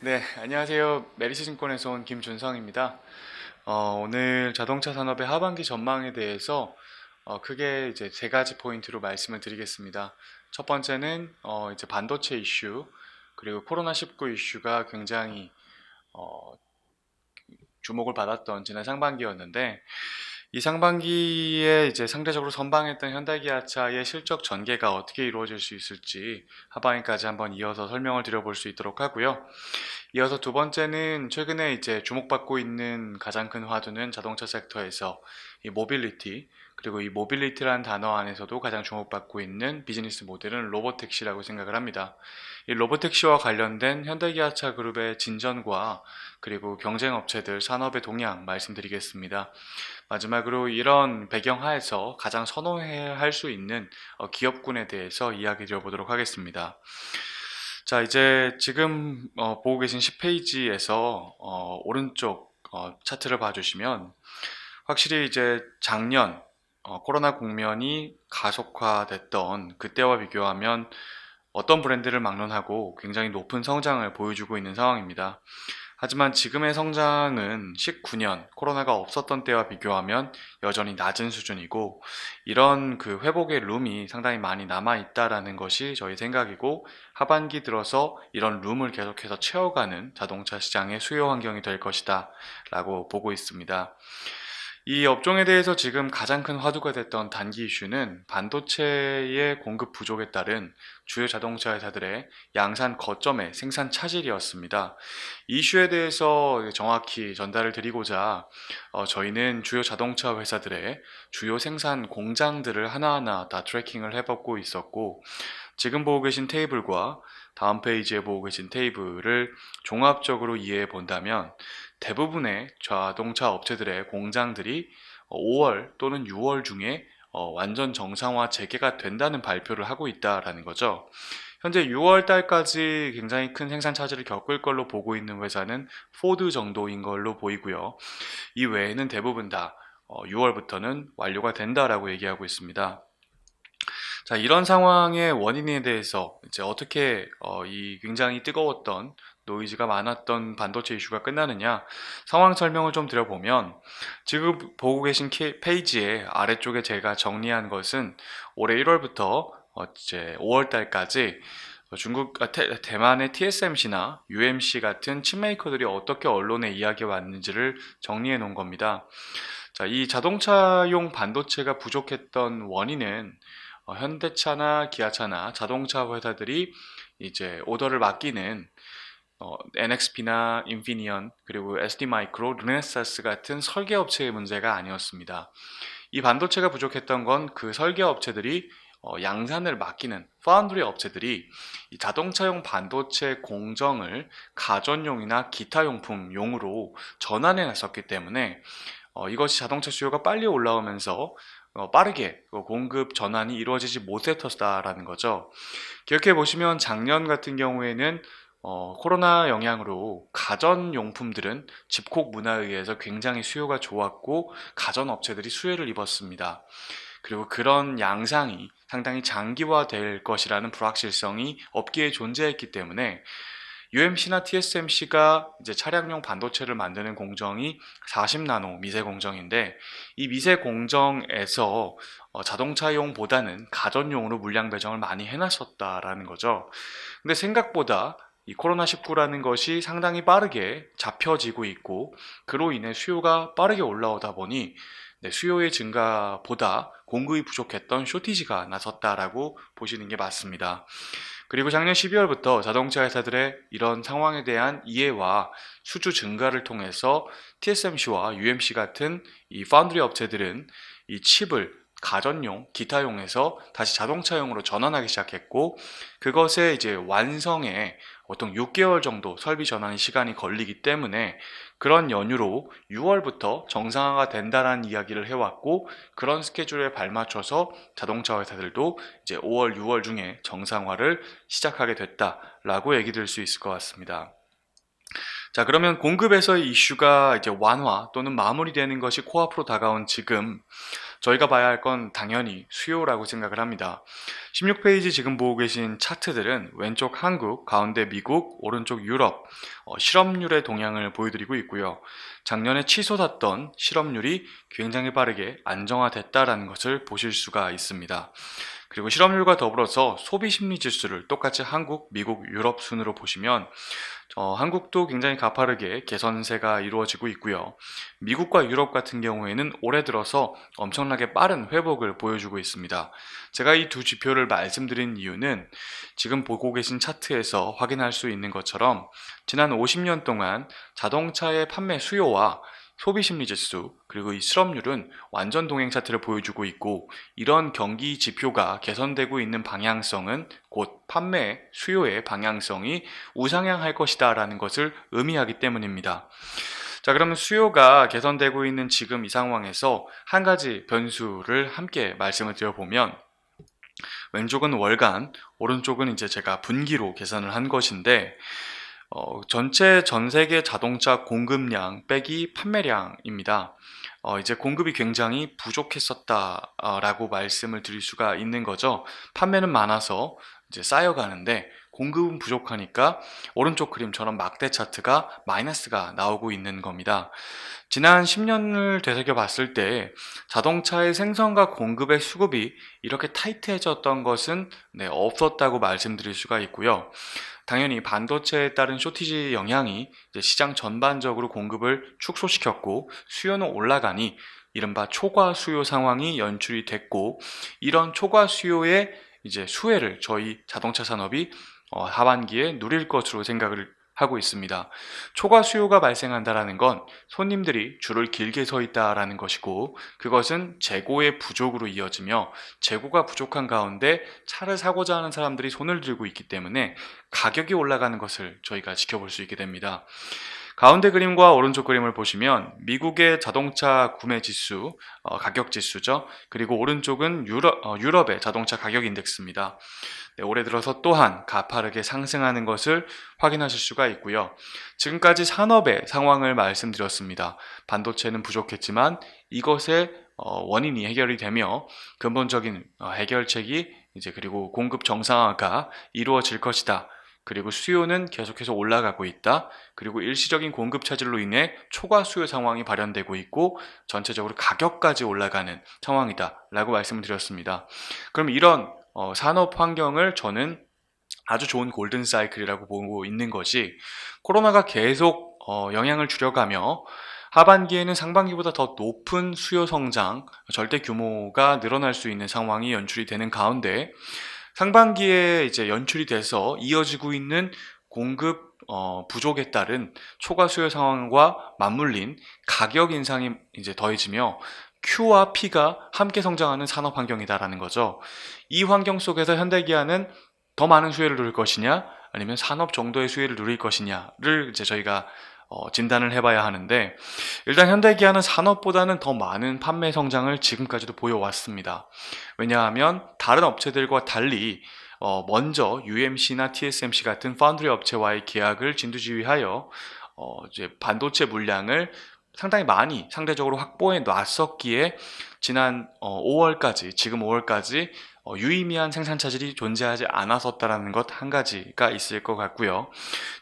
네, 안녕하세요. 메리츠증권에서 온 김준성입니다. 오늘 자동차 산업의 하반기 전망에 대해서 크게 이제 세 가지 포인트로 말씀을 드리겠습니다. 첫 번째는 이제 반도체 이슈, 그리고 코로나19 이슈가 굉장히 어, 주목을 받았던 지난 상반기였는데, 이 상반기에 이제 상대적으로 선방했던 현대기아차의 실적 전개가 어떻게 이루어질 수 있을지 하반기까지 한번 이어서 설명을 드려볼 수 있도록 하고요. 이어서 두 번째는 최근에 이제 주목받고 있는 가장 큰 화두는 자동차 섹터에서 이 모빌리티, 그리고 이 모빌리티라는 단어 안에서도 가장 주목받고 있는 비즈니스 모델은 로보택시라고 생각을 합니다. 이 로보택시와 관련된 현대기아차 그룹의 진전과 그리고 경쟁 업체들 산업의 동향 말씀드리겠습니다. 마지막으로 이런 배경 하에서 가장 선호해야 할 수 있는 기업군에 대해서 이야기 드려보도록 하겠습니다. 자, 이제 지금 보고 계신 10페이지에서 오른쪽 차트를 봐주시면 확실히 이제 작년 코로나 국면이 가속화됐던 그때와 비교하면 어떤 브랜드를 막론하고 굉장히 높은 성장을 보여주고 있는 상황입니다. 하지만 지금의 성장은 19년 코로나가 없었던 때와 비교하면 여전히 낮은 수준이고, 이런 그 회복의 룸이 상당히 많이 남아 있다라는 것이 저희 생각이고, 하반기 들어서 이런 룸을 계속해서 채워가는 자동차 시장의 수요 환경이 될 것이다 라고 보고 있습니다. 이 업종에 대해서 지금 가장 큰 화두가 됐던 단기 이슈는 반도체의 공급 부족에 따른 주요 자동차 회사들의 양산 거점의 생산 차질이었습니다. 이 이슈에 대해서 정확히 전달을 드리고자 저희는 주요 자동차 회사들의 주요 생산 공장들을 하나하나 다 트래킹을 해보고 있었고, 지금 보고 계신 테이블과 다음 페이지에 보고 계신 테이블을 종합적으로 이해해 본다면 대부분의 자동차 업체들의 공장들이 5월 또는 6월 중에 완전 정상화 재개가 된다는 발표를 하고 있다라는 거죠. 현재 6월 달까지 굉장히 큰 생산 차질을 겪을 걸로 보고 있는 회사는 포드 정도인 걸로 보이고요. 이 외에는 대부분 다 6월부터는 완료가 된다라고 얘기하고 있습니다. 자, 이런 상황의 원인에 대해서 이제 어떻게 이 굉장히 뜨거웠던 노이즈가 많았던 반도체 이슈가 끝나느냐, 상황 설명을 좀 드려보면, 지금 보고 계신 페이지의 아래쪽에 제가 정리한 것은 올해 1월부터 이제 5월 달까지 중국, 대만의 TSMC나 UMC 같은 칩메이커들이 어떻게 언론에 이야기해 왔는지를 정리해 놓은 겁니다. 자, 이 자동차용 반도체가 부족했던 원인은 현대차나 기아차나 자동차 회사들이 이제 오더를 맡기는 NXP나 인피니언, 그리고 ST마이크로, 르네사스 같은 설계 업체의 문제가 아니었습니다. 이 반도체가 부족했던 건 그 설계 업체들이 양산을 맡기는 파운드리 업체들이 이 자동차용 반도체 공정을 가전용이나 기타 용품용으로 전환해 놨었기 때문에 이것이 자동차 수요가 빨리 올라오면서 빠르게 공급 전환이 이루어지지 못했었다라는 거죠. 기억해 보시면 작년 같은 경우에는 코로나 영향으로 가전용품들은 집콕 문화에 의해서 굉장히 수요가 좋았고 가전업체들이 수혜를 입었습니다. 그리고 그런 양상이 상당히 장기화될 것이라는 불확실성이 업계에 존재했기 때문에 UMC나 TSMC가 이제 차량용 반도체를 만드는 공정이 40나노 미세 공정인데, 이 미세 공정에서 자동차용보다는 가전용으로 물량 배정을 많이 해놨었다라는 거죠. 근데 생각보다 이 코로나19라는 것이 상당히 빠르게 잡혀지고 있고, 그로 인해 수요가 빠르게 올라오다 보니 수요의 증가보다 공급이 부족했던 쇼티지가 나섰다라고 보시는 게 맞습니다. 그리고 작년 12월부터 자동차 회사들의 이런 상황에 대한 이해와 수주 증가를 통해서 TSMC와 UMC 같은 이 파운드리 업체들은 이 칩을 가전용, 기타용에서 다시 자동차용으로 전환하기 시작했고, 그것의 이제 완성에 보통 6개월 정도 설비 전환 시간이 걸리기 때문에 그런 연유로 6월부터 정상화가 된다라는 이야기를 해왔고, 그런 스케줄에 발맞춰서 자동차 회사들도 이제 5월, 6월 중에 정상화를 시작하게 됐다라고 얘기 드릴 수 있을 것 같습니다. 자, 그러면 공급에서의 이슈가 이제 완화 또는 마무리되는 것이 코앞으로 다가온 지금, 저희가 봐야 할 건 당연히 수요라고 생각을 합니다. 16페이지 지금 보고 계신 차트들은 왼쪽 한국, 가운데 미국, 오른쪽 유럽, 실업률의 동향을 보여드리고 있고요. 작년에 치솟았던 실업률이 굉장히 빠르게 안정화됐다라는 것을 보실 수가 있습니다. 그리고 실업률과 더불어서 소비심리지수를 똑같이 한국, 미국, 유럽 순으로 보시면 한국도 굉장히 가파르게 개선세가 이루어지고 있고요. 미국과 유럽 같은 경우에는 올해 들어서 엄청나게 빠른 회복을 보여주고 있습니다. 제가 이 두 지표를 말씀드린 이유는 지금 보고 계신 차트에서 확인할 수 있는 것처럼 지난 50년 동안 자동차의 판매 수요와 소비심리지수 그리고 이 실업률은 완전 동행 차트를 보여주고 있고, 이런 경기 지표가 개선되고 있는 방향성은 곧 판매 수요의 방향성이 우상향할 것이다 라는 것을 의미하기 때문입니다. 자, 그러면 수요가 개선되고 있는 지금 이 상황에서 한 가지 변수를 함께 말씀을 드려보면, 왼쪽은 월간, 오른쪽은 이제 제가 분기로 계산을 한 것인데, 전체 전 세계 자동차 공급량 빼기 판매량입니다. 이제 공급이 굉장히 부족했었다라고 말씀을 드릴 수가 있는 거죠. 판매는 많아서 이제 쌓여가는데 공급은 부족하니까 오른쪽 그림처럼 막대 차트가 마이너스가 나오고 있는 겁니다. 지난 10년을 되새겨 봤을 때 자동차의 생산과 공급의 수급이 이렇게 타이트해졌던 것은 없었다고 말씀드릴 수가 있고요. 당연히 반도체에 따른 쇼티지 영향이 이제 시장 전반적으로 공급을 축소시켰고, 수요는 올라가니 이른바 초과 수요 상황이 연출이 됐고, 이런 초과 수요의 이제 수혜를 저희 자동차 산업이 하반기에 누릴 것으로 생각을 하고 있습니다. 초과 수요가 발생한다라는 건 손님들이 줄을 길게 서 있다라는 것이고, 그것은 재고의 부족으로 이어지며, 재고가 부족한 가운데 차를 사고자 하는 사람들이 손을 들고 있기 때문에 가격이 올라가는 것을 저희가 지켜볼 수 있게 됩니다. 가운데 그림과 오른쪽 그림을 보시면 미국의 자동차 구매 지수, 가격 지수죠. 그리고 오른쪽은 유럽의 자동차 가격 인덱스입니다. 올해 들어서 또한 가파르게 상승하는 것을 확인하실 수가 있고요. 지금까지 산업의 상황을 말씀드렸습니다. 반도체는 부족했지만 이것의 원인이 해결이 되며 근본적인 해결책이 이제 그리고 공급 정상화가 이루어질 것이다. 그리고 수요는 계속해서 올라가고 있다. 그리고 일시적인 공급 차질로 인해 초과 수요 상황이 발현되고 있고 전체적으로 가격까지 올라가는 상황이다 라고 말씀을 드렸습니다. 그럼 이런 산업 환경을 저는 아주 좋은 골든 사이클이라고 보고 있는 것이, 코로나가 계속 영향을 줄여가며 하반기에는 상반기보다 더 높은 수요 성장, 절대 규모가 늘어날 수 있는 상황이 연출이 되는 가운데, 상반기에 이제 연출이 돼서 이어지고 있는 공급 부족에 따른 초과 수요 상황과 맞물린 가격 인상이 이제 더해지며 Q와 P가 함께 성장하는 산업 환경이다라는 거죠. 이 환경 속에서 현대기아는 더 많은 수혜를 누릴 것이냐, 아니면 산업 정도의 수혜를 누릴 것이냐를 이제 저희가 진단을 해봐야 하는데, 일단 현대기아는 산업보다는 더 많은 판매 성장을 지금까지도 보여왔습니다. 왜냐하면 다른 업체들과 달리 먼저 UMC나 TSMC 같은 파운드리 업체와의 계약을 진두지휘하여 이제 반도체 물량을 상당히 많이 상대적으로 확보해 놨었기에 지난 5월까지, 지금 5월까지 유의미한 생산 차질이 존재하지 않았었다라는 것 한 가지가 있을 것 같고요.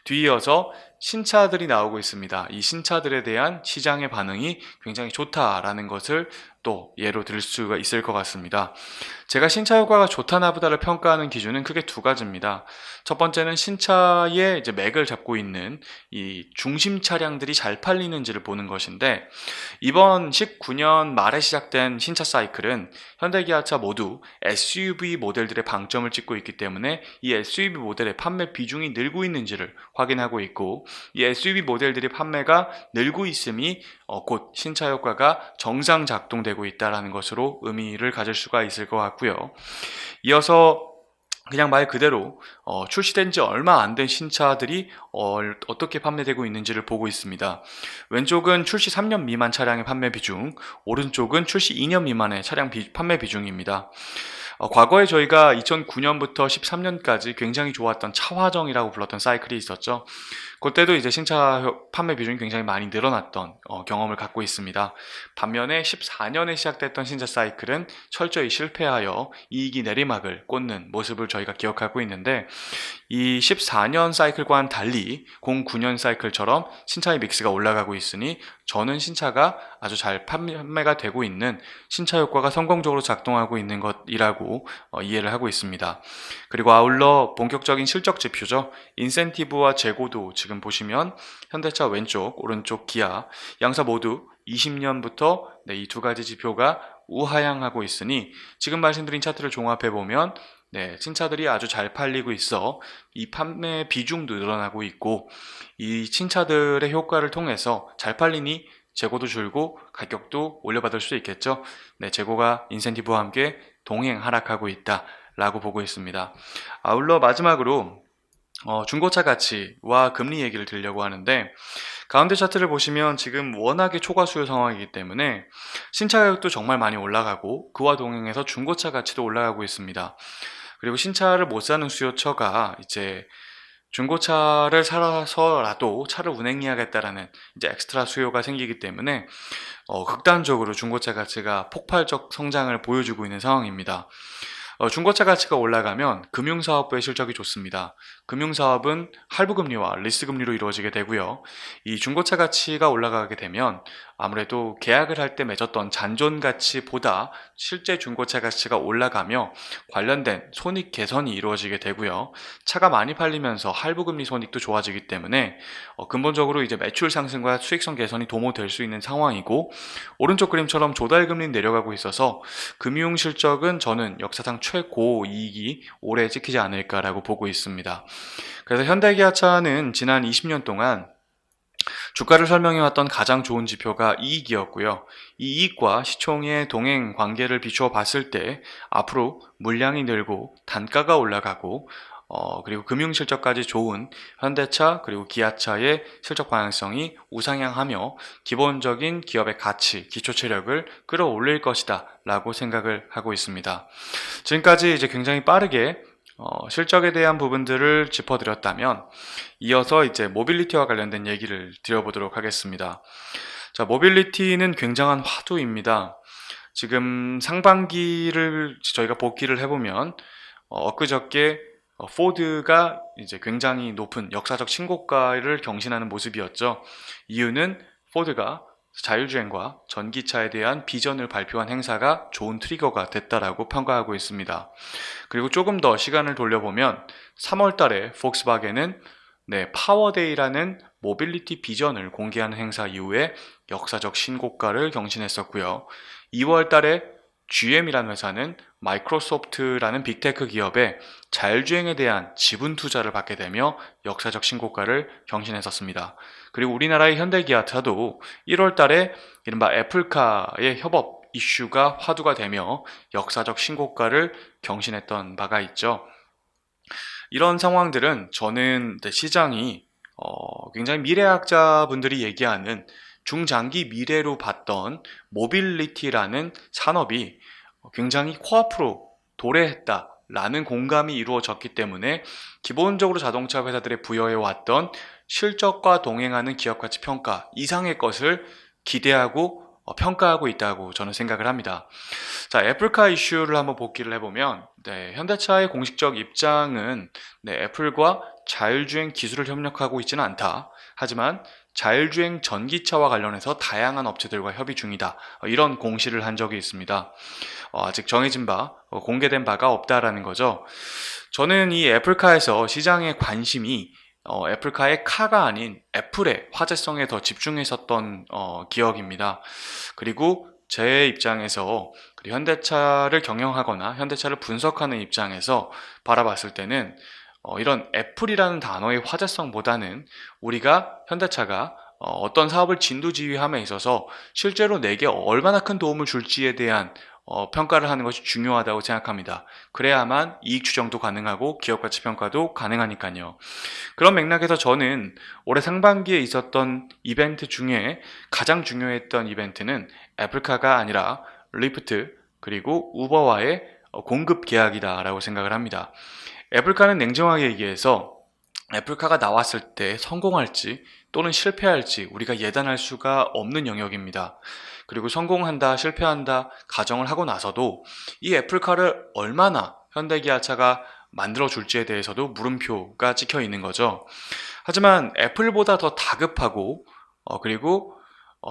뒤이어서 신차들이 나오고 있습니다. 이 신차들에 대한 시장의 반응이 굉장히 좋다라는 것을 또 예로 들 수가 있을 것 같습니다. 제가 신차 효과가 좋다 나쁘다를 평가하는 기준은 크게 두 가지입니다. 첫 번째는 신차의 이제 맥을 잡고 있는 이 중심 차량들이 잘 팔리는지를 보는 것인데, 이번 19년 말에 시작된 신차 사이클은 현대기아차 모두 SUV 모델들의 방점을 찍고 있기 때문에 이 SUV 모델의 판매 비중이 늘고 있는지를 확인하고 있고, 이 SUV 모델들의 판매가 늘고 있음이 곧 신차 효과가 정상 작동되고 있다는 것으로 의미를 가질 수가 있을 것 같고요. 이어서 그냥 말 그대로 출시된 지 얼마 안 된 신차들이 어떻게 판매되고 있는지를 보고 있습니다. 왼쪽은 출시 3년 미만 차량의 판매 비중, 오른쪽은 출시 2년 미만의 차량 판매 비중입니다. 과거에 저희가 2009년부터 13년까지 굉장히 좋았던 차화정이라고 불렀던 사이클이 있었죠. 그때도 이제 신차 판매 비중이 굉장히 많이 늘어났던 경험을 갖고 있습니다. 반면에 14년에 시작됐던 신차 사이클은 철저히 실패하여 이익이 내리막을 꽂는 모습을 저희가 기억하고 있는데, 이 14년 사이클과는 달리 09년 사이클처럼 신차의 믹스가 올라가고 있으니 저는 신차가 아주 잘 판매가 되고 있는, 신차 효과가 성공적으로 작동하고 있는 것이라고 이해를 하고 있습니다. 그리고 아울러 본격적인 실적 지표죠. 인센티브와 재고도 지금 보시면 현대차 왼쪽, 오른쪽 기아 양사 모두 20년부터 이 두 가지 지표가 우하향하고 있으니 지금 말씀드린 차트를 종합해 보면 신차들이 아주 잘 팔리고 있어 이 판매 비중도 늘어나고 있고, 이 신차들의 효과를 통해서 잘 팔리니 재고도 줄고 가격도 올려받을 수 있겠죠. 재고가 인센티브와 함께 동행 하락하고 있다라고 보고 있습니다. 아울러 마지막으로 중고차 가치와 금리 얘기를 드리려고 하는데, 가운데 차트를 보시면 지금 워낙에 초과 수요 상황이기 때문에 신차 가격도 정말 많이 올라가고 그와 동행해서 중고차 가치도 올라가고 있습니다. 그리고 신차를 못 사는 수요처가 이제 중고차를 사서라도 차를 운행해야겠다라는 이제 엑스트라 수요가 생기기 때문에 극단적으로 중고차 가치가 폭발적 성장을 보여주고 있는 상황입니다. 중고차 가치가 올라가면 금융사업부의 실적이 좋습니다. 금융사업은 할부금리와 리스금리로 이루어지게 되고요. 이 중고차 가치가 올라가게 되면 아무래도 계약을 할 때 맺었던 잔존 가치보다 실제 중고차 가치가 올라가며 관련된 손익 개선이 이루어지게 되고요. 차가 많이 팔리면서 할부금리 손익도 좋아지기 때문에 근본적으로 이제 매출 상승과 수익성 개선이 도모될 수 있는 상황이고, 오른쪽 그림처럼 조달금리는 내려가고 있어서 금융 실적은 저는 역사상 최고 이익이 올해 찍히지 않을까라고 보고 있습니다. 그래서 현대기아차는 지난 20년 동안 주가를 설명해왔던 가장 좋은 지표가 이익이었고요. 이 이익과 시총의 동행 관계를 비추어 봤을 때 앞으로 물량이 늘고 단가가 올라가고 그리고 금융 실적까지 좋은 현대차 그리고 기아차의 실적 방향성이 우상향하며 기본적인 기업의 가치, 기초 체력을 끌어올릴 것이다 라고 생각을 하고 있습니다. 지금까지 이제 굉장히 빠르게 실적에 대한 부분들을 짚어드렸다면, 이어서 이제 모빌리티와 관련된 얘기를 드려보도록 하겠습니다. 자, 모빌리티는 굉장한 화두입니다. 지금 상반기를 저희가 복기를 해보면 엊그저께 포드가 이제 굉장히 높은 역사적 신고가를 경신하는 모습이었죠. 이유는 포드가 자율주행과 전기차에 대한 비전을 발표한 행사가 좋은 트리거가 됐다라고 평가하고 있습니다. 그리고 조금 더 시간을 돌려보면 3월 달에 폭스바겐은 파워데이라는 모빌리티 비전을 공개하는 행사 이후에 역사적 신고가를 경신했었고요. 2월 달에 GM이라는 회사는 마이크로소프트라는 빅테크 기업에 자율주행에 대한 지분 투자를 받게 되며 역사적 신고가를 경신했었습니다. 그리고 우리나라의 현대기아차도 1월 달에 이른바 애플카의 협업 이슈가 화두가 되며 역사적 신고가를 경신했던 바가 있죠. 이런 상황들은 저는 시장이 굉장히 미래학자분들이 얘기하는 중장기 미래로 봤던 모빌리티라는 산업이 굉장히 코앞으로 도래했다라는 공감이 이루어졌기 때문에 기본적으로 자동차 회사들의 부여해왔던 실적과 동행하는 기업가치 평가 이상의 것을 기대하고 평가하고 있다고 저는 생각을 합니다. 자, 애플카 이슈를 한번 복기를 해보면 현대차의 공식적 입장은 애플과 자율주행 기술을 협력하고 있지는 않다. 하지만 자율주행 전기차와 관련해서 다양한 업체들과 협의 중이다. 이런 공시를 한 적이 있습니다. 아직 정해진 바, 공개된 바가 없다라는 거죠. 저는 이 애플카에서 시장의 관심이 애플카의 카가 아닌 애플의 화제성에 더 집중했었던 기억입니다. 그리고 제 입장에서 현대차를 경영하거나 현대차를 분석하는 입장에서 바라봤을 때는 이런 애플이라는 단어의 화제성보다는 우리가 현대차가 어떤 사업을 진두지휘함에 있어서 실제로 내게 얼마나 큰 도움을 줄지에 대한 평가를 하는 것이 중요하다고 생각합니다. 그래야만 이익 추정도 가능하고 기업가치 평가도 가능하니까요. 그런 맥락에서 저는 올해 상반기에 있었던 이벤트 중에 가장 중요했던 이벤트는 애플카가 아니라 리프트 그리고 우버와의 공급 계약이다라고 생각을 합니다. 애플카는 냉정하게 얘기해서 애플카가 나왔을 때 성공할지 또는 실패할지 우리가 예단할 수가 없는 영역입니다. 그리고 성공한다, 실패한다 가정을 하고 나서도 이 애플카를 얼마나 현대기아차가 만들어줄지에 대해서도 물음표가 찍혀 있는 거죠. 하지만 애플보다 더 다급하고 그리고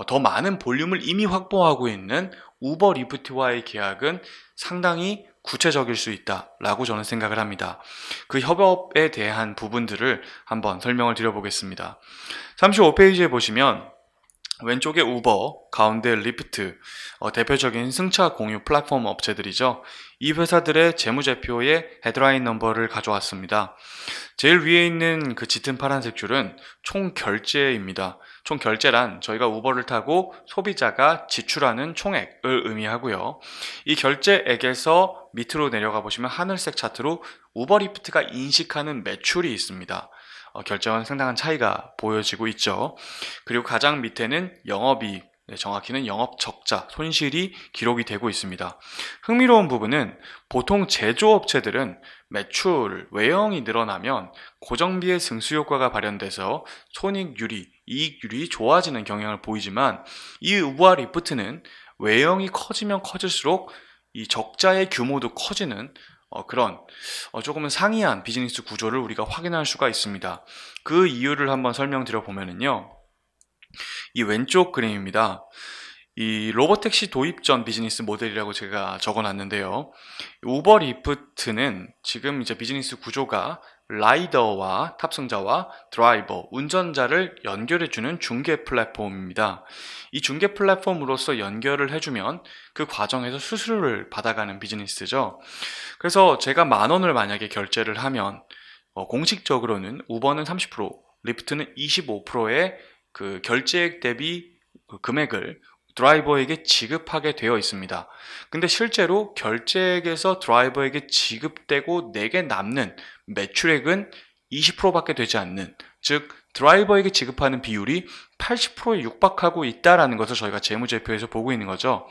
더 많은 볼륨을 이미 확보하고 있는 우버 리프트와의 계약은 상당히 구체적일 수 있다라고 저는 생각을 합니다. 그 협업에 대한 부분들을 한번 설명을 드려보겠습니다. 35페이지에 보시면 왼쪽에 우버, 가운데 리프트, 대표적인 승차 공유 플랫폼 업체들이죠. 이 회사들의 재무제표의 헤드라인 넘버를 가져왔습니다. 제일 위에 있는 그 짙은 파란색 줄은 총 결제입니다. 총 결제란 저희가 우버를 타고 소비자가 지출하는 총액을 의미하고요. 이 결제액에서 밑으로 내려가 보시면 하늘색 차트로 우버 리프트가 인식하는 매출이 있습니다. 결제와는 상당한 차이가 보여지고 있죠. 그리고 가장 밑에는 영업이익, 정확히는 영업 적자, 손실이 기록이 되고 있습니다. 흥미로운 부분은 보통 제조업체들은 매출, 외형이 늘어나면 고정비의 승수 효과가 발현돼서 손익률이, 이익률이 좋아지는 경향을 보이지만 이 우버 리프트는 외형이 커지면 커질수록 이 적자의 규모도 커지는 그런 조금은 상이한 비즈니스 구조를 우리가 확인할 수가 있습니다. 그 이유를 한번 설명드려 보면은요. 이 왼쪽 그림입니다. 이 로보택시 도입 전 비즈니스 모델이라고 제가 적어놨는데요. 우버 리프트는 지금 이제 비즈니스 구조가 라이더와 탑승자와 드라이버, 운전자를 연결해주는 중개 플랫폼입니다. 이 중개 플랫폼으로서 연결을 해주면 그 과정에서 수수료를 받아가는 비즈니스죠. 그래서 제가 10,000원을 만약에 결제를 하면 공식적으로는 우버는 30%, 리프트는 25%의 그 결제액 대비 그 금액을 드라이버에게 지급하게 되어 있습니다. 근데 실제로 결제액에서 드라이버에게 지급되고 내게 남는 매출액은 20%밖에 되지 않는, 즉 드라이버에게 지급하는 비율이 80%에 육박하고 있다라는 것을 저희가 재무제표에서 보고 있는 거죠.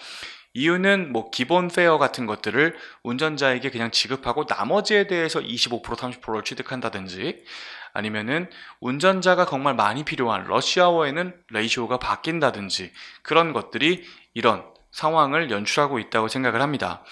이유는 뭐 기본 페어 같은 것들을 운전자에게 그냥 지급하고 나머지에 대해서 25%, 30%를 취득한다든지 아니면은 운전자가 정말 많이 필요한 러시아워에는 레이쇼가 바뀐다든지 그런 것들이 이런 상황을 연출하고 있다고 생각을 합니다.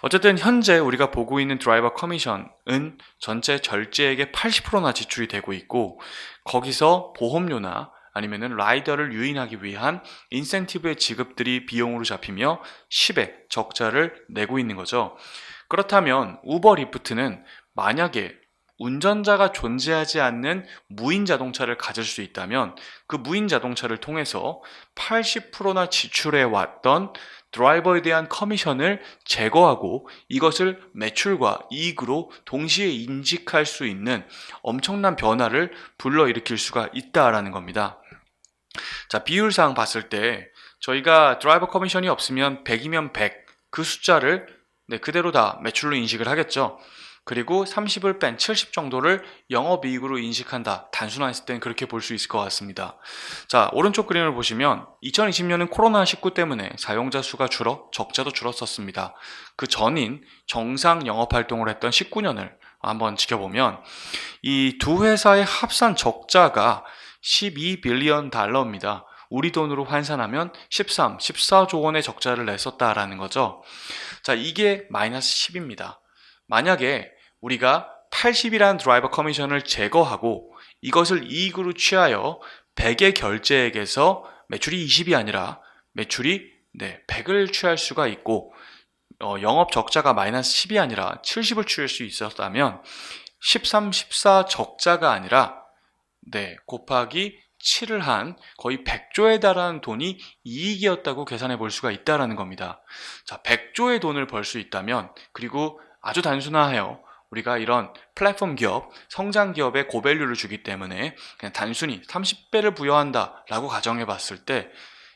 어쨌든 현재 우리가 보고 있는 드라이버 커미션은 전체 결제액의 80%나 지출이 되고 있고 거기서 보험료나 아니면은 라이더를 유인하기 위한 인센티브의 지급들이 비용으로 잡히며 10의 적자를 내고 있는 거죠. 그렇다면 우버 리프트는 만약에 운전자가 존재하지 않는 무인 자동차를 가질 수 있다면 그 무인 자동차를 통해서 80%나 지출해 왔던 드라이버에 대한 커미션을 제거하고 이것을 매출과 이익으로 동시에 인식할 수 있는 엄청난 변화를 불러일으킬 수가 있다라는 겁니다. 자, 비율상 봤을 때 저희가 드라이버 커미션이 없으면 100이면 100, 그 숫자를 그대로 다 매출로 인식을 하겠죠. 그리고 30을 뺀 70 정도를 영업이익으로 인식한다. 단순화했을 땐 그렇게 볼 수 있을 것 같습니다. 자, 오른쪽 그림을 보시면 2020년은 코로나19 때문에 사용자 수가 줄어 적자도 줄었었습니다. 그 전인 정상 영업활동을 했던 19년을 한번 지켜보면 이 두 회사의 합산 적자가 12빌리언 달러입니다. 우리 돈으로 환산하면 13, 14조 원의 적자를 냈었다라는 거죠. 자, 이게 마이너스 10입니다. 만약에 우리가 80이라는 드라이버 커미션을 제거하고 이것을 이익으로 취하여 100의 결제액에서 매출이 20이 아니라 매출이 100을 취할 수가 있고 영업 적자가 마이너스 10이 아니라 70을 취할 수 있었다면 13, 14 적자가 아니라 곱하기 7을 한 거의 100조에 달하는 돈이 이익이었다고 계산해 볼 수가 있다는 겁니다. 자, 100조의 돈을 벌 수 있다면 그리고 아주 단순화하여 우리가 이런 플랫폼 기업, 성장 기업에 고밸류를 주기 때문에 그냥 단순히 30배를 부여한다 라고 가정해 봤을 때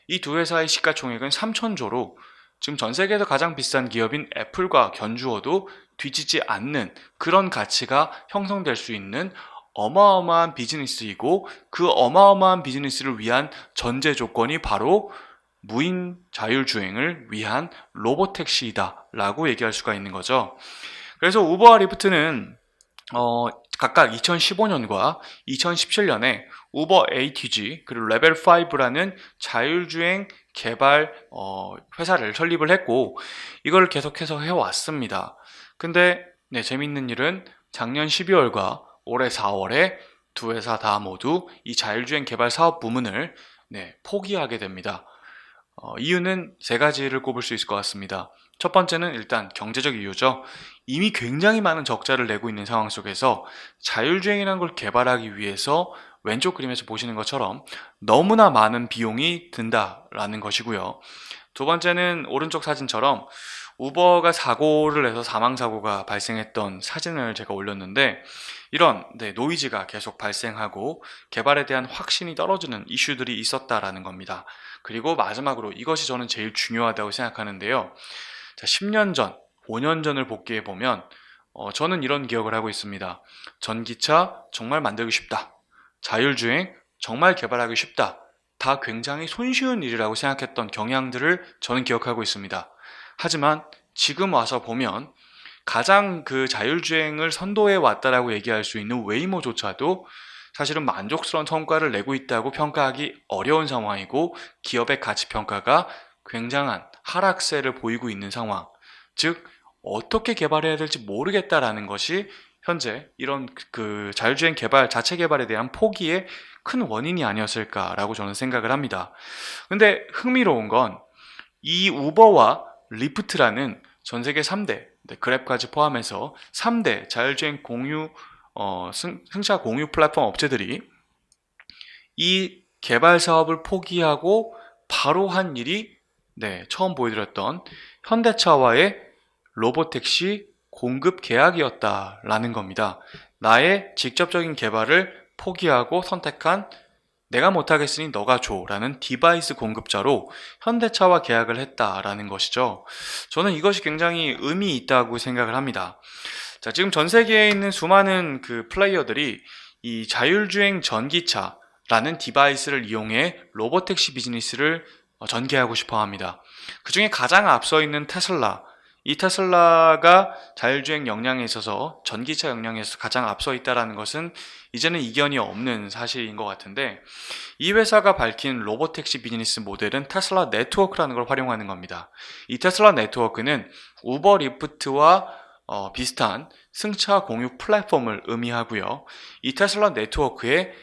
이 두 회사의 시가총액은 3천조로 지금 전 세계에서 가장 비싼 기업인 애플과 견주어도 뒤지지 않는 그런 가치가 형성될 수 있는 어마어마한 비즈니스이고 그 어마어마한 비즈니스를 위한 전제 조건이 바로 무인 자율주행을 위한 로보택시이다 라고 얘기할 수가 있는 거죠. 그래서 우버와 리프트는 각각 2015년과 2017년에 우버 ATG 그리고 레벨 5라는 자율주행 개발 회사를 설립을 했고 이걸 계속해서 해왔습니다. 근데 재밌는 일은 작년 12월과 올해 4월에 두 회사 다 모두 이 자율주행 개발 사업 부문을 포기하게 됩니다. 이유는 세 가지를 꼽을 수 있을 것 같습니다. 첫 번째는 일단 경제적 이유죠. 이미 굉장히 많은 적자를 내고 있는 상황 속에서 자율주행이라는 걸 개발하기 위해서 왼쪽 그림에서 보시는 것처럼 너무나 많은 비용이 든다라는 것이고요. 두 번째는 오른쪽 사진처럼 우버가 사고를 내서 사망사고가 발생했던 사진을 제가 올렸는데 이런 노이즈가 계속 발생하고 개발에 대한 확신이 떨어지는 이슈들이 있었다라는 겁니다. 그리고 마지막으로 이것이 저는 제일 중요하다고 생각하는데요. 자, 10년 전, 5년 전을 복귀해 보면 저는 이런 기억을 하고 있습니다. 전기차 정말 만들기 쉽다. 자율주행 정말 개발하기 쉽다. 다 굉장히 손쉬운 일이라고 생각했던 경향들을 저는 기억하고 있습니다. 하지만 지금 와서 보면 가장 그 자율주행을 선도해 왔다라고 얘기할 수 있는 웨이모조차도 사실은 만족스러운 성과를 내고 있다고 평가하기 어려운 상황이고 기업의 가치 평가가 굉장한 하락세를 보이고 있는 상황. 즉 어떻게 개발해야 될지 모르겠다라는 것이 현재 이런 그 자율주행 개발 자체 개발에 대한 포기의 큰 원인이 아니었을까라고 저는 생각을 합니다. 근데 흥미로운 건 이 우버와 리프트라는 전 세계 3대 그랩까지 포함해서 3대 자율주행 공유 승차 공유 플랫폼 업체들이 이 개발 사업을 포기하고 바로 한 일이 처음 보여드렸던 현대차와의 로보택시 공급 계약이었다라는 겁니다. 나의 직접적인 개발을 포기하고 선택한 내가 못하겠으니 너가 줘 라는 디바이스 공급자로 현대차와 계약을 했다라는 것이죠. 저는 이것이 굉장히 의미 있다고 생각을 합니다. 자, 지금 전 세계에 있는 수많은 그 플레이어들이 이 자율주행 전기차라는 디바이스를 이용해 로보택시 비즈니스를 전개하고 싶어 합니다. 그 중에 가장 앞서 있는 테슬라, 이 테슬라가 자율주행 역량에 있어서 전기차 역량에서 가장 앞서 있다는 것은 이제는 이견이 없는 사실인 것 같은데 이 회사가 밝힌 로보택시 비즈니스 모델은 테슬라 네트워크라는 걸 활용하는 겁니다. 이 테슬라 네트워크는 우버 리프트와 비슷한 승차 공유 플랫폼을 의미하고요. 이 테슬라 네트워크에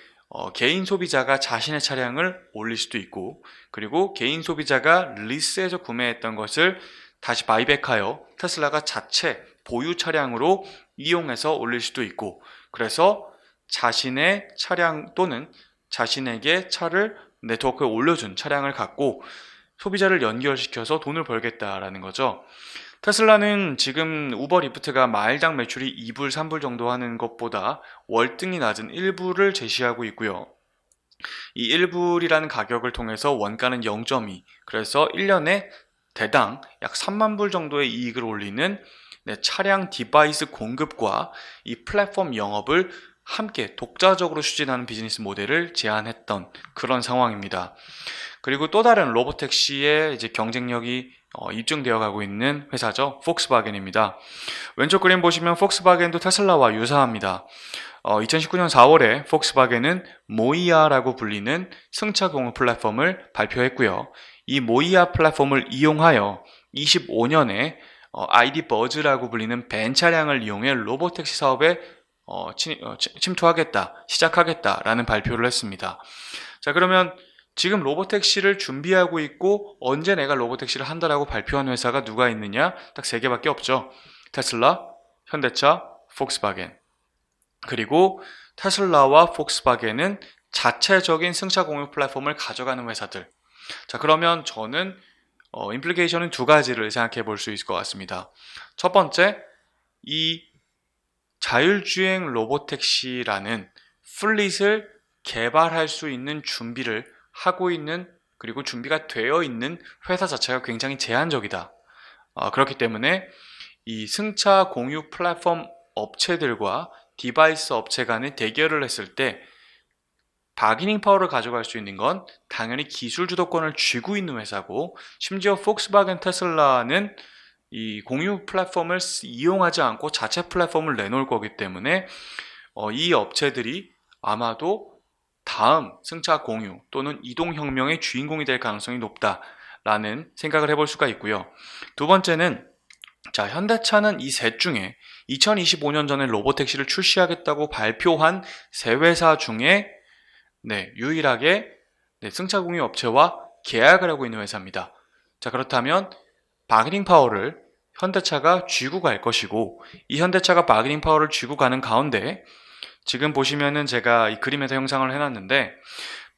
개인 소비자가 자신의 차량을 올릴 수도 있고 그리고 개인 소비자가 리스에서 구매했던 것을 다시 바이백하여 테슬라가 자체 보유 차량으로 이용해서 올릴 수도 있고 그래서 자신의 차량 또는 자신에게 차를 네트워크에 올려준 차량을 갖고 소비자를 연결시켜서 돈을 벌겠다라는 거죠. 테슬라는 지금 우버 리프트가 마일당 매출이 2불, 3불 정도 하는 것보다 월등히 낮은 1불을 제시하고 있고요. 이 1불이라는 가격을 통해서 원가는 0.2, 그래서 1년에 대당 약 3만 불 정도의 이익을 올리는 차량 디바이스 공급과 이 플랫폼 영업을 함께 독자적으로 추진하는 비즈니스 모델을 제안했던 그런 상황입니다. 그리고 또 다른 로보택시의 이제 경쟁력이 입증되어 가고 있는 회사죠. 폭스바겐입니다. 왼쪽 그림 보시면 폭스바겐도 테슬라와 유사합니다. 2019년 4월에 폭스바겐은 모이아라고 불리는 승차 공유 플랫폼을 발표했고요. 이 모이아 플랫폼을 이용하여 25년에 ID 버즈라고 불리는 벤 차량을 이용해 로보택시 사업에 침투하겠다, 시작하겠다라는 발표를 했습니다. 자, 그러면 지금 로보택시를 준비하고 있고 언제 내가 로보택시를 한다라고 발표한 회사가 누가 있느냐? 딱 3개밖에 없죠. 테슬라, 현대차, 폭스바겐. 그리고 테슬라와 폭스바겐은 자체적인 승차 공유 플랫폼을 가져가는 회사들. 자, 그러면 저는 임플리케이션은 2가지를 생각해 볼 수 있을 것 같습니다. 첫 번째, 이 자율주행 로보택시라는 플릿을 개발할 수 있는 준비를 하고 있는 그리고 준비가 되어 있는 회사 자체가 굉장히 제한적이다. 그렇기 때문에 이 승차 공유 플랫폼 업체들과 디바이스 업체 간의 대결을 했을 때 바기닝 파워를 가져갈 수 있는 건 당연히 기술 주도권을 쥐고 있는 회사고, 심지어 폭스바겐 테슬라는 이 공유 플랫폼을 이용하지 않고 자체 플랫폼을 내놓을 거기 때문에 이 업체들이 아마도 다음 승차 공유 또는 이동혁명의 주인공이 될 가능성이 높다라는 생각을 해볼 수가 있고요. 두 번째는, 자, 현대차는 이 셋 중에 2025년 전에 로보택시를 출시하겠다고 발표한 세 회사 중에 유일하게 승차 공유 업체와 계약을 하고 있는 회사입니다. 자, 그렇다면 바게닝 파워를 현대차가 쥐고 갈 것이고, 이 현대차가 바게닝 파워를 쥐고 가는 가운데 지금 보시면은 제가 이 그림에서 형상을 해놨는데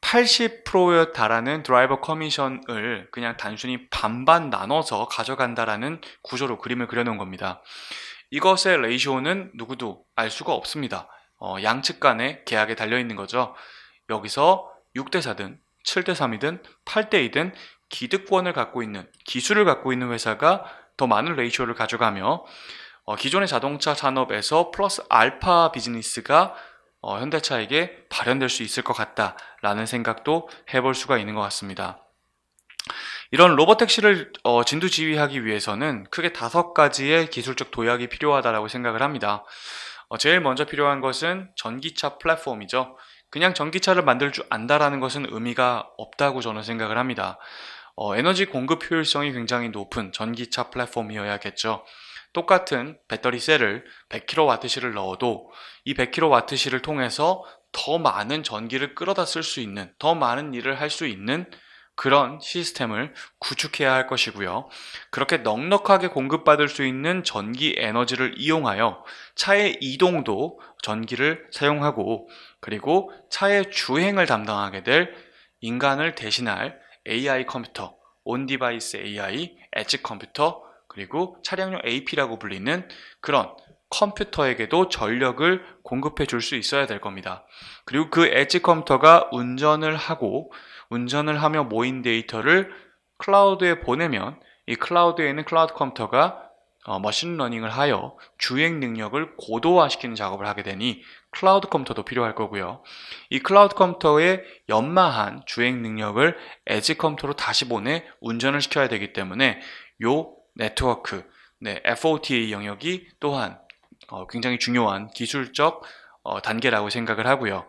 80%에 달하는 드라이버 커미션을 그냥 단순히 반반 나눠서 가져간다라는 구조로 그림을 그려놓은 겁니다. 이것의 레이쇼는 누구도 알 수가 없습니다. 양측 간의 계약에 달려있는 거죠. 여기서 6대4든 7대3이든 8대2든 기득권을 갖고 있는, 기술을 갖고 있는 회사가 더 많은 레이쇼를 가져가며 기존의 자동차 산업에서 플러스 알파 비즈니스가 현대차에게 발현될 수 있을 것 같다라는 생각도 해볼 수가 있는 것 같습니다. 이런 로보택시를 진두지휘하기 위해서는 크게 5가지의 기술적 도약이 필요하다고 생각을 합니다. 제일 먼저 필요한 것은 전기차 플랫폼이죠. 그냥 전기차를 만들 줄 안다라는 것은 의미가 없다고 저는 생각을 합니다. 에너지 공급 효율성이 굉장히 높은 전기차 플랫폼이어야겠죠. 똑같은 배터리 셀을 100kWh를 넣어도 이 100kWh를 통해서 더 많은 전기를 끌어다 쓸 수 있는, 더 많은 일을 할 수 있는 그런 시스템을 구축해야 할 것이고요. 그렇게 넉넉하게 공급받을 수 있는 전기 에너지를 이용하여 차의 이동도 전기를 사용하고, 그리고 차의 주행을 담당하게 될 인간을 대신할 AI 컴퓨터, 온디바이스 AI, 엣지 컴퓨터, 그리고 차량용 AP라고 불리는 그런 컴퓨터에게도 전력을 공급해 줄 수 있어야 될 겁니다. 그리고 그 엣지 컴퓨터가 운전을 하며 모인 데이터를 클라우드에 보내면 이 클라우드에 있는 클라우드 컴퓨터가 머신러닝을 하여 주행 능력을 고도화시키는 작업을 하게 되니 클라우드 컴퓨터도 필요할 거고요. 이 클라우드 컴퓨터의 연마한 주행 능력을 엣지 컴퓨터로 다시 보내 운전을 시켜야 되기 때문에 요 네트워크, FOTA 영역이 또한 굉장히 중요한 기술적 단계라고 생각을 하고요.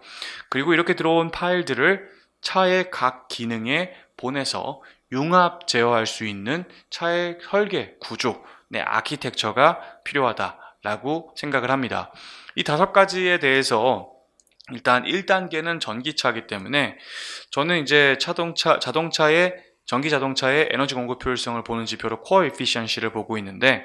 그리고 이렇게 들어온 파일들을 차의 각 기능에 보내서 융합 제어할 수 있는 차의 설계, 구조, 아키텍처가 필요하다라고 생각을 합니다. 이 5가지에 대해서 일단 1단계는 전기차이기 때문에 저는 이제 전기 자동차의 에너지 공급 효율성을 보는 지표로 코어 에피시언시를 보고 있는데,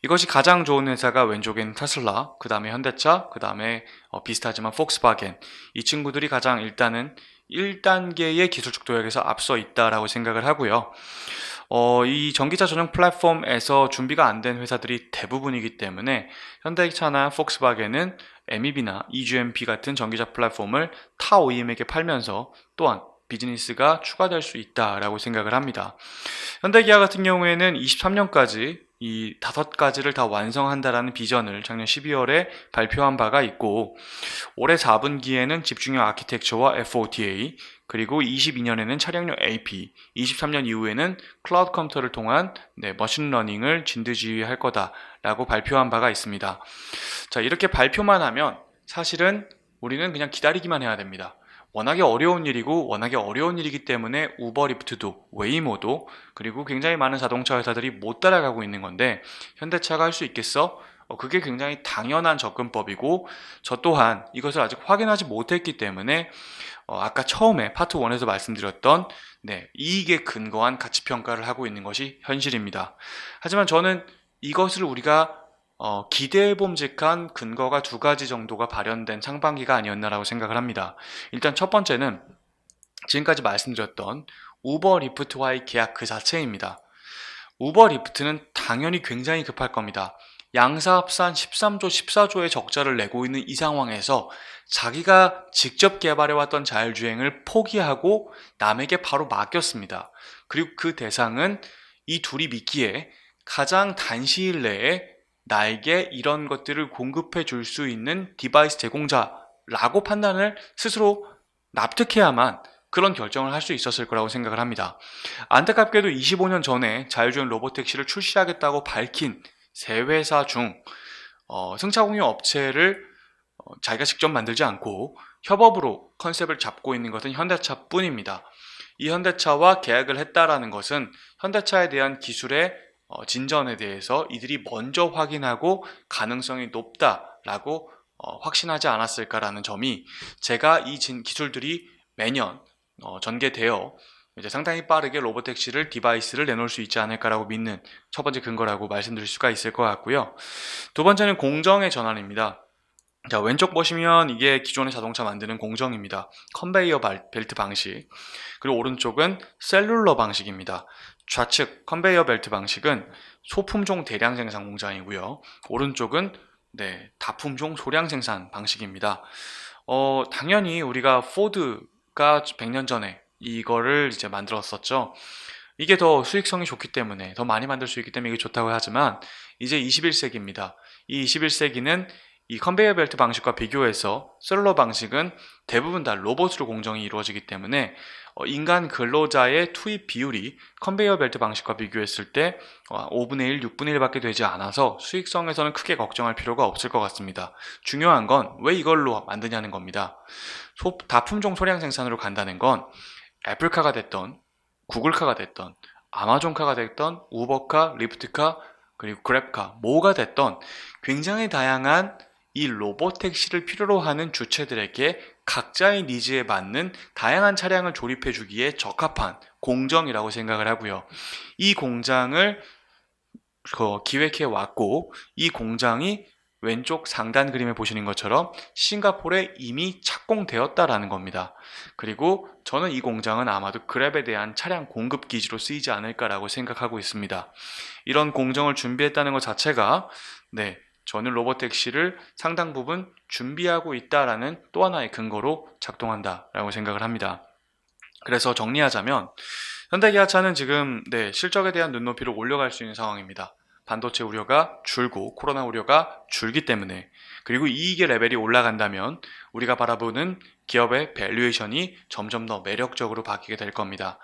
이것이 가장 좋은 회사가 왼쪽엔 테슬라, 그 다음에 현대차, 그 다음에 비슷하지만 폭스바겐, 이 친구들이 가장 일단은 1단계의 기술적 도약에서 앞서 있다라고 생각을 하고요. 이 전기차 전용 플랫폼에서 준비가 안 된 회사들이 대부분이기 때문에 현대차나 폭스바겐은 MEB나 EGMP 같은 전기차 플랫폼을 타 OEM에게 팔면서 또한 비즈니스가 추가될 수 있다라고 생각을 합니다. 현대기아 같은 경우에는 23년까지 이 5가지를 다 완성한다라는 비전을 작년 12월에 발표한 바가 있고, 올해 4분기에는 집중형 아키텍처와 FOTA, 그리고 22년에는 차량용 AP, 23년 이후에는 클라우드 컴퓨터를 통한 머신러닝을 진두지휘할 거다라고 발표한 바가 있습니다. 자, 이렇게 발표만 하면 사실은 우리는 그냥 기다리기만 해야 됩니다. 워낙에 어려운 일이기 때문에 우버 리프트도, 웨이모도, 그리고 굉장히 많은 자동차 회사들이 못 따라가고 있는 건데, 현대차가 할 수 있겠어? 그게 굉장히 당연한 접근법이고, 저 또한 이것을 아직 확인하지 못했기 때문에 아까 처음에 파트 1에서 말씀드렸던 이익에 근거한 가치평가를 하고 있는 것이 현실입니다. 하지만 저는 이것을 우리가 기대해봄직한 근거가 2가지 정도가 발현된 상반기가 아니었나라고 생각을 합니다. 일단 첫 번째는 지금까지 말씀드렸던 우버 리프트와의 계약 그 자체입니다. 우버 리프트는 당연히 굉장히 급할 겁니다. 양사 합산 13조, 14조의 적자를 내고 있는 이 상황에서 자기가 직접 개발해왔던 자율주행을 포기하고 남에게 바로 맡겼습니다. 그리고 그 대상은 이 둘이 믿기에 가장 단시일 내에 나에게 이런 것들을 공급해 줄 수 있는 디바이스 제공자라고 판단을 스스로 납득해야만 그런 결정을 할 수 있었을 거라고 생각을 합니다. 안타깝게도 25년 전에 자율주행 로보택시를 출시하겠다고 밝힌 세 회사 중 승차 공유 업체를 자기가 직접 만들지 않고 협업으로 컨셉을 잡고 있는 것은 현대차 뿐입니다. 이 현대차와 계약을 했다라는 것은 현대차에 대한 기술의 진전에 대해서 이들이 먼저 확인하고 가능성이 높다라고 확신하지 않았을까라는 점이, 제가 이 기술들이 매년 전개되어 이제 상당히 빠르게 로보택시를 디바이스를 내놓을 수 있지 않을까라고 믿는 첫 번째 근거라고 말씀드릴 수가 있을 것 같고요. 두 번째는 공정의 전환입니다. 자, 왼쪽 보시면 이게 기존의 자동차 만드는 공정입니다. 컨베이어 벨트 방식. 그리고 오른쪽은 셀룰러 방식입니다. 좌측 컨베이어 벨트 방식은 소품종 대량 생산 공장이고요. 오른쪽은 다품종 소량 생산 방식입니다. 당연히 우리가 포드가 100년 전에 이거를 이제 만들었었죠. 이게 더 수익성이 좋기 때문에, 더 많이 만들 수 있기 때문에 이게 좋다고 하지만, 이제 21세기입니다. 이 21세기는 이 컨베이어 벨트 방식과 비교해서 셀룰러 방식은 대부분 다 로봇으로 공정이 이루어지기 때문에 인간 근로자의 투입 비율이 컨베이어 벨트 방식과 비교했을 때 5분의 1, 6분의 1밖에 되지 않아서 수익성에서는 크게 걱정할 필요가 없을 것 같습니다. 중요한 건 왜 이걸로 만드냐는 겁니다. 다품종 소량 생산으로 간다는 건 애플카가 됐던, 구글카가 됐던, 아마존카가 됐던, 우버카, 리프트카, 그리고 그랩카, 뭐가 됐던 굉장히 다양한 이 로보택시를 필요로 하는 주체들에게 각자의 니즈에 맞는 다양한 차량을 조립해 주기에 적합한 공정이라고 생각을 하고요. 이 공장을 기획해 왔고, 이 공장이 왼쪽 상단 그림에 보시는 것처럼 싱가포르에 이미 착공되었다라는 겁니다. 그리고 저는 이 공장은 아마도 그랩에 대한 차량 공급 기지로 쓰이지 않을까라고 생각하고 있습니다. 이런 공정을 준비했다는 것 자체가 저는 로보택시를 상당 부분 준비하고 있다라는 또 하나의 근거로 작동한다라고 생각을 합니다. 그래서 정리하자면 현대기아차는 지금 실적에 대한 눈높이를 올려갈 수 있는 상황입니다. 반도체 우려가 줄고 코로나 우려가 줄기 때문에, 그리고 이익의 레벨이 올라간다면 우리가 바라보는 기업의 밸류에이션이 점점 더 매력적으로 바뀌게 될 겁니다.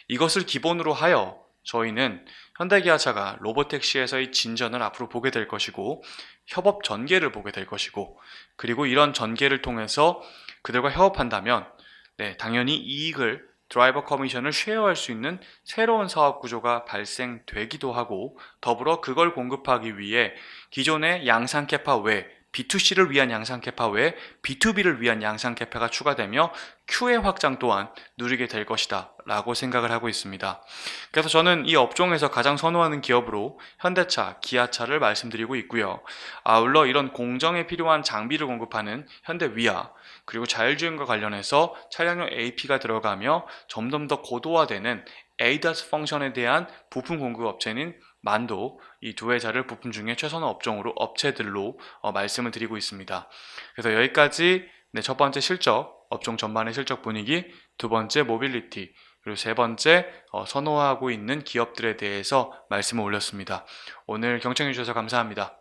이것을 기본으로 하여 저희는 현대기아차가 로보택시에서의 진전을 앞으로 보게 될 것이고, 협업 전개를 보게 될 것이고, 그리고 이런 전개를 통해서 그들과 협업한다면 당연히 이익을, 드라이버 커미션을 쉐어할 수 있는 새로운 사업 구조가 발생되기도 하고, 더불어 그걸 공급하기 위해 기존의 양산 캐파 외 B2C를 위한 양산 캐파 외에 B2B를 위한 양산 캐파가 추가되며 Q의 확장 또한 누리게 될 것이다 라고 생각을 하고 있습니다. 그래서 저는 이 업종에서 가장 선호하는 기업으로 현대차, 기아차를 말씀드리고 있고요. 아울러 이런 공정에 필요한 장비를 공급하는 현대위아, 그리고 자율주행과 관련해서 차량용 AP가 들어가며 점점 더 고도화되는 ADAS 펑션에 대한 부품 공급 업체는 만도, 이 두 회사를 부품 중에 최선의 업체들로 말씀을 드리고 있습니다. 그래서 여기까지 첫 번째 실적, 업종 전반의 실적 분위기, 두 번째 모빌리티, 그리고 세 번째 선호하고 있는 기업들에 대해서 말씀을 올렸습니다. 오늘 경청해 주셔서 감사합니다.